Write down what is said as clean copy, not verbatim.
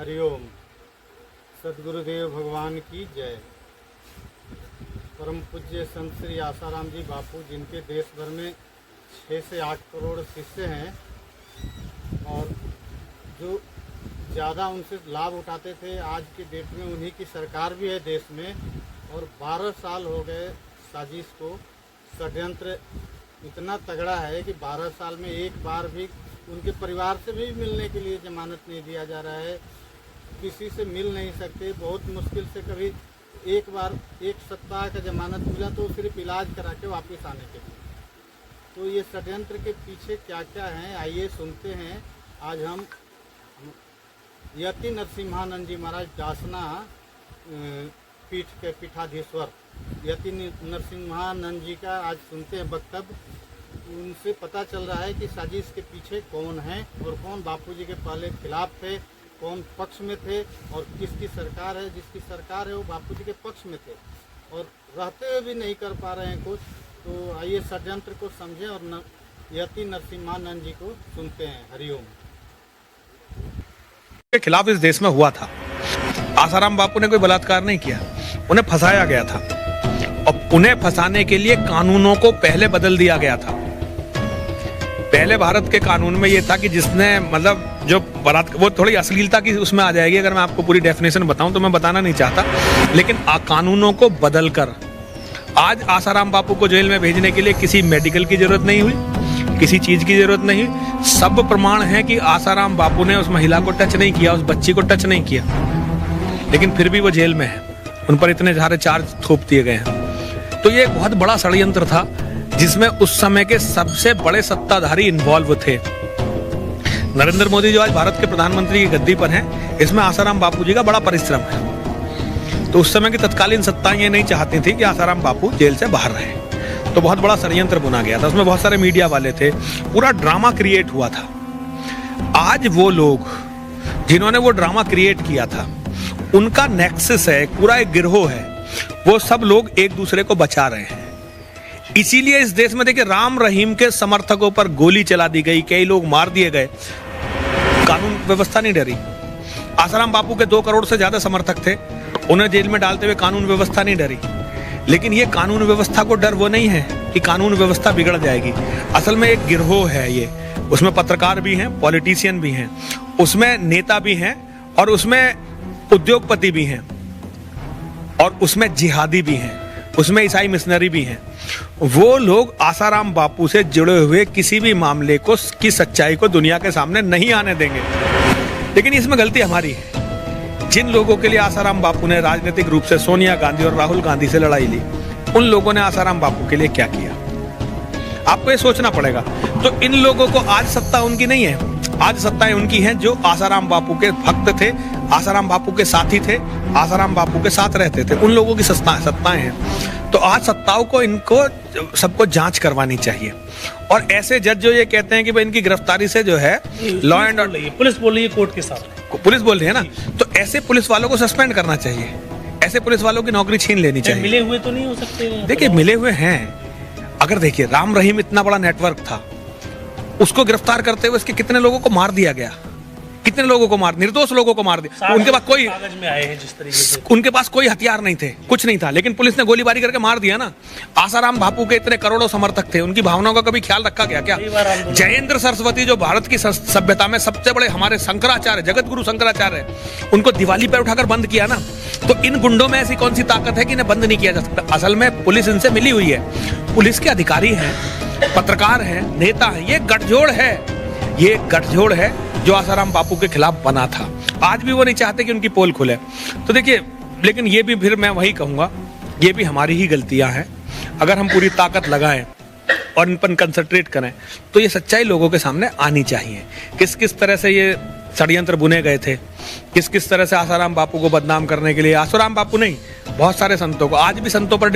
हरिओम। सदगुरुदेव भगवान की जय। परम पूज्य संत श्री आसाराम जी बापू, जिनके देश भर में 6 से 8 करोड़ शिष्य हैं और जो ज़्यादा उनसे लाभ उठाते थे, आज के डेट में उन्हीं की सरकार भी है देश में। और 12 साल हो गए साजिश को। षड्यंत्र इतना तगड़ा है कि 12 साल में एक बार भी उनके परिवार से भी मिलने के लिए जमानत नहीं दिया जा रहा है। किसी से मिल नहीं सकते, बहुत मुश्किल से कभी एक बार 1 सप्ताह का जमानत मिला तो सिर्फ इलाज करा के वापस आने के लिए। तो ये षड्यंत्र के पीछे क्या क्या है, आइए सुनते हैं। आज हम यति नरसिम्हानंद जी महाराज डासना पीठ के पीठाधीश्वर यति नरसिम्हानंद जी का आज सुनते हैं वक्तव्य। उनसे पता चल रहा है कि साजिश के पीछे कौन है और कौन बापूजी के पहले खिलाफ थे, कौन पक्ष में थे और किसकी सरकार है। जिसकी सरकार है वो बापूजी के पक्ष में थे और रहते हुए भी नहीं कर पा रहे हैं कुछ। तो आइए षड्यंत्र को समझें और यति नरसिम्हानंद जी को सुनते हैं। हरिओम। के खिलाफ इस देश में हुआ था। आसाराम बापू ने कोई बलात्कार नहीं किया, उन्हें फंसाया गया था और उन्हें फंसाने के लिए कानूनों को पहले बदल दिया गया था। पहले भारत के कानून में ये था कि जिसने मतलब जो बलात्कार, वो थोड़ी अश्लीलता की उसमें आ जाएगी अगर मैं आपको पूरी डेफिनेशन बताऊं तो मैं बताना नहीं चाहता, लेकिन कानूनों को बदलकर आज आसाराम बापू को जेल में भेजने के लिए किसी मेडिकल की जरूरत नहीं हुई, किसी चीज की जरूरत नहीं। सब प्रमाण है कि आसाराम बापू ने उस महिला को टच नहीं किया, उस बच्ची को टच नहीं किया, लेकिन फिर भी वो जेल में है। उन पर इतने सारे चार्ज थोप दिए गए हैं। तो ये एक बहुत बड़ा षड्यंत्र था जिसमें उस समय के सबसे बड़े सत्ताधारी इन्वॉल्व थे। नरेंद्र मोदी जो आज भारत के प्रधानमंत्री की गद्दी पर हैं, इसमें आसाराम बापू जी का बड़ा परिश्रम है। तो उस समय की तत्कालीन सत्ताएं ये नहीं चाहती थी कि आसाराम बापू जेल से बाहर रहे, तो बहुत बड़ा षड्यंत्र बुना गया था। उसमें बहुत सारे मीडिया वाले थे, पूरा ड्रामा क्रिएट हुआ था। आज वो लोग जिन्होंने वो ड्रामा क्रिएट किया था, उनका नेक्सस है, पूरा एक गिरोह है। वो सब लोग एक दूसरे को बचा रहे हैं। इसीलिए इस देश में देखिए, राम रहीम के समर्थकों पर गोली चला दी गई, कई लोग मार दिए गए, कानून व्यवस्था नहीं डरी। आसाराम बापू के 2 करोड़ से ज्यादा समर्थक थे, उन्हें जेल में डालते हुए कानून व्यवस्था नहीं डरी। लेकिन ये कानून व्यवस्था को डर वो नहीं है कि कानून व्यवस्था बिगड़ जाएगी। असल में एक गिरोह है ये, उसमें पत्रकार भी हैं, पॉलिटिशियन भी हैं, उसमें नेता भी हैं और उसमें उद्योगपति भी हैं और उसमें जिहादी भी हैं, उसमें ईसाई मिशनरी भी हैं। वो लोग आसाराम बापू से जुड़े हुए किसी भी मामले को की सच्चाई को दुनिया के सामने नहीं आने देंगे। लेकिन इसमें गलती हमारी है। जिन लोगों के लिए आसाराम बापू ने राजनीतिक रूप से सोनिया गांधी और राहुल गांधी से लड़ाई ली, उन लोगों ने आसाराम बापू के लिए क्या किया, आपको ये सोचना पड़ेगा। तो इन लोगों को आज सत्ता उनकी नहीं है, आज सत्ताएं उनकी हैं जो आसाराम बापू के भक्त थे, आसाराम बापू के साथी थे, आसाराम बापू के साथ रहते थे। उन लोगों की सत्ताएं हैं। तो आज सत्ताओं को इनको सबको जांच करवानी चाहिए। और ऐसे जज जो ये कहते हैं कि भाई इनकी गिरफ्तारी से जो है लॉ एंड ऑर्डर, पुलिस बोल रही है कोर्ट के साथ, पुलिस बोल रही है ना, तो ऐसे पुलिस वालों को सस्पेंड करना चाहिए, ऐसे पुलिस वालों की नौकरी छीन लेनी चाहिए। मिले हुए तो नहीं हो सकते? देखिए मिले हुए हैं। अगर देखिए राम रहीम इतना बड़ा नेटवर्क था, उसको गिरफ्तार करते हुए उसके कितने लोगों को मार दिया गया, कितने लोगों को मार, निर्दोष लोगों को मार दिया। उनके पास कोई कागज में आए हैं जिस तरीके से, उनके पास कोई हथियार नहीं थे, कुछ नहीं था, लेकिन पुलिस ने गोलीबारी करके मार दिया ना। आसाराम बापू के इतने करोड़ों समर्थक थे, उनकी भावनाओं का कभी ख्याल रखा गया क्या? जयेंद्र सरस्वती जो भारत की सभ्यता में सबसे बड़े हमारे शंकराचार्य, जगत गुरु शंकराचार्य, उनको दिवाली पर उठाकर बंद किया ना। तो इन गुंडों में ऐसी कौन सी ताकत है कि इन्हें बंद नहीं किया जा सकता? असल में पुलिस इनसे मिली हुई है, पुलिस के अधिकारी हैं, पत्रकार हैं, नेता हैं। ये गठजोड़ है, ये गठजोड़ है जो आसाराम बापू के खिलाफ बना था। आज भी वो नहीं चाहते कि उनकी पोल खुले। तो देखिए, लेकिन ये भी फिर मैं वही कहूंगा, ये भी हमारी ही गलतियां हैं। अगर हम पूरी ताकत लगाएं और इन पर कंसंट्रेट करें तो ये सच्चाई लोगों के सामने आनी चाहिए। किस किस तरह से ये षड्यंत्र बुने गए थे, किस किस तरह से आसाराम बापू को बदनाम करने के लिए, आसाराम बापू नहीं, बहुत सारे संतों को, आज भी संतों पर